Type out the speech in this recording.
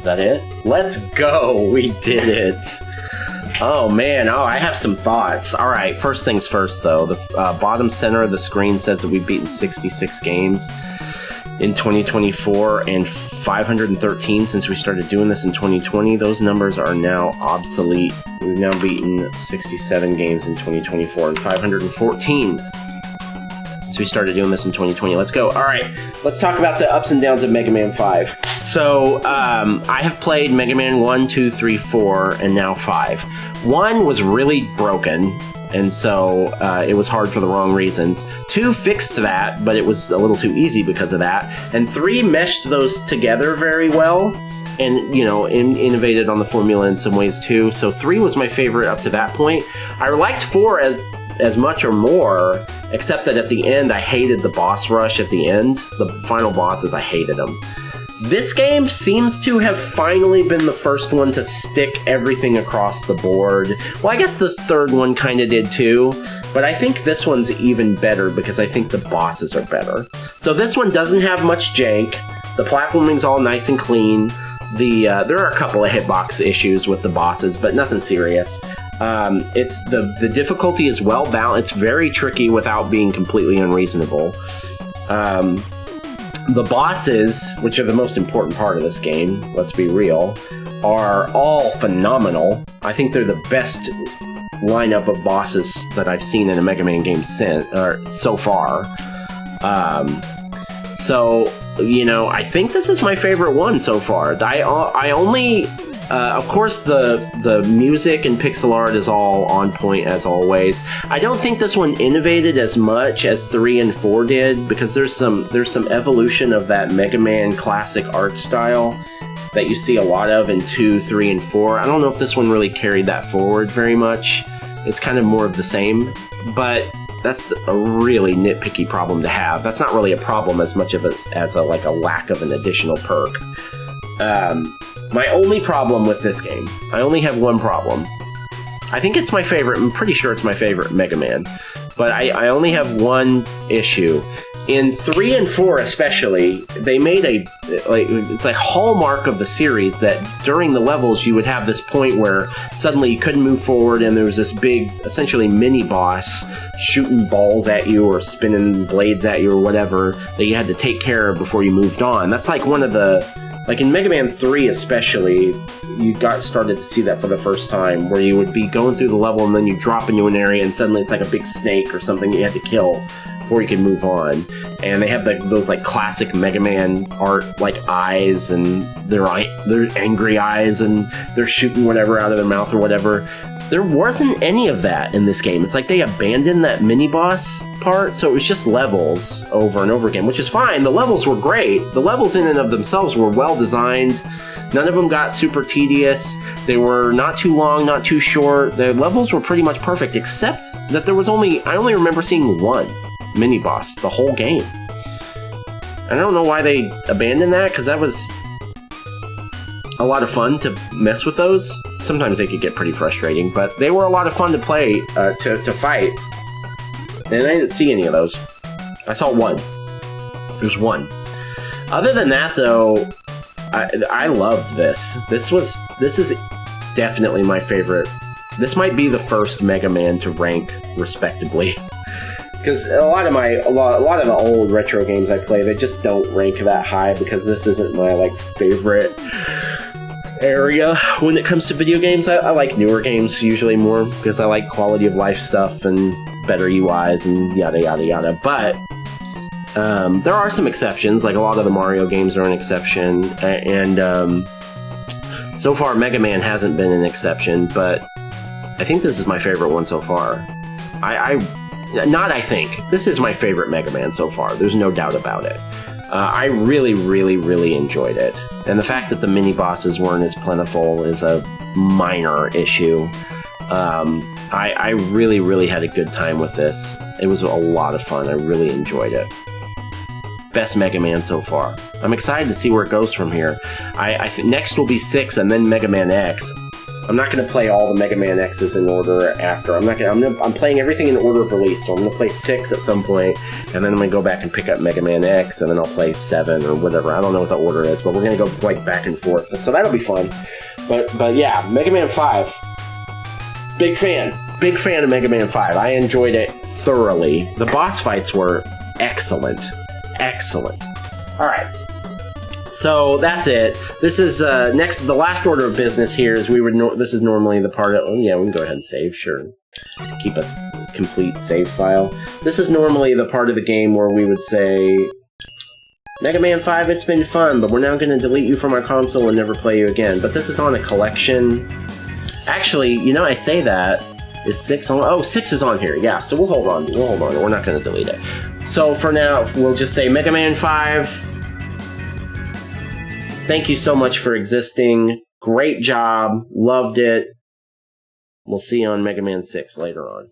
Is that it? Let's go! We did it! Oh man, I have some thoughts. Alright, first things first though. The bottom center of the screen says that we've beaten 66 games in 2024 and 513 since we started doing this in 2020. Those numbers are now obsolete. We've now beaten 67 games in 2024 and 514 since we started doing this in 2020. Let's go. All right, let's talk about the ups and downs of Mega Man 5. So I have played Mega Man 1, 2, 3, 4, and now 5. 1 was really broken, and so it was hard for the wrong reasons. 2 fixed that, but it was a little too easy because of that. And 3 meshed those together very well, and, you know, innovated on the formula in some ways too. So 3 was my favorite up to that point. I liked 4 as much or more, except that at the end I hated the boss rush at the end. The final bosses, I hated them. This game seems to have finally been the first one to stick everything across the board. Well, I guess the third one kind of did too, but I think this one's even better because I think the bosses are better. So this one doesn't have much jank. The platforming's all nice and clean. There are a couple of hitbox issues with the bosses, but nothing serious. It's the difficulty is well balanced. It's very tricky without being completely unreasonable. The bosses, which are the most important part of this game, let's be real, are all phenomenal. I think they're the best lineup of bosses that I've seen in a Mega Man game so far. So, you know, I think this is my favorite one so far. I only... of course, the music and pixel art is all on point as always. I don't think this one innovated as much as 3 and 4 did, because there's some evolution of that Mega Man classic art style that you see a lot of in 2, 3, and 4. I don't know if this one really carried that forward very much. It's kind of more of the same, but that's a really nitpicky problem to have. That's not really a problem as much of as a lack of an additional perk. My only problem with this game, I only have one problem. I think it's my favorite, I'm pretty sure it's my favorite Mega Man, but I only have one issue. In 3 and 4 especially, they made it's a hallmark of the series that during the levels you would have this point where suddenly you couldn't move forward and there was this big, essentially mini-boss shooting balls at you or spinning blades at you or whatever that you had to take care of before you moved on. That's like one of the... Like in Mega Man 3 especially, you started to see that for the first time, where you would be going through the level and then you drop into an area and suddenly it's like a big snake or something you had to kill before you could move on. And they have those like classic Mega Man art like eyes, and they're angry eyes, and they're shooting whatever out of their mouth or whatever. There wasn't any of that in this game. It's like they abandoned that mini-boss part, so it was just levels over and over again, which is fine. The levels were great. The levels in and of themselves were well-designed. None of them got super tedious. They were not too long, not too short. The levels were pretty much perfect, except that I only remember seeing one mini-boss the whole game. I don't know why they abandoned that, because that was a lot of fun to mess with those. Sometimes they could get pretty frustrating, but they were a lot of fun to play, to fight. And I didn't see any of those. I saw one. There's one. Other than that, though, I loved this. This is definitely my favorite. This might be the first Mega Man to rank respectably. Because a lot of the old retro games I play, they just don't rank that high, because this isn't my favorite area when it comes to video games. I like newer games usually more, because I like quality of life stuff and better UIs and yada yada yada. But there are some exceptions, like a lot of the Mario games are an exception, and so far Mega Man hasn't been an exception, but I think this is my favorite one so far. This is my favorite Mega Man so far. There's no doubt about it. I really, really, really enjoyed it. And the fact that the mini-bosses weren't as plentiful is a minor issue. I really, really had a good time with this. It was a lot of fun. I really enjoyed it. Best Mega Man so far. I'm excited to see where it goes from here. I think next will be 6 and then Mega Man X. I'm not going to play all the Mega Man X's in order after. I'm playing everything in order of release. So I'm going to play 6 at some point, and then I'm going to go back and pick up Mega Man X, and then I'll play 7 or whatever. I don't know what the order is, but we're going to go like back and forth. So that'll be fun. But yeah, Mega Man 5. Big fan of Mega Man 5. I enjoyed it thoroughly. The boss fights were excellent. Excellent. All right. So that's it. This is the last order of business here is this is normally the part of, yeah, we can go ahead and save, sure. Keep a complete save file. This is normally the part of the game where we would say, Mega Man 5, it's been fun, but we're now going to delete you from our console and never play you again. But this is on a collection. Actually, you know, I say that. Is 6 on? Oh, 6 is on here. Yeah, so we'll hold on. We're not going to delete it. So for now, we'll just say Mega Man 5. Thank you so much for existing. Great job. Loved it. We'll see you on Mega Man 6 later on.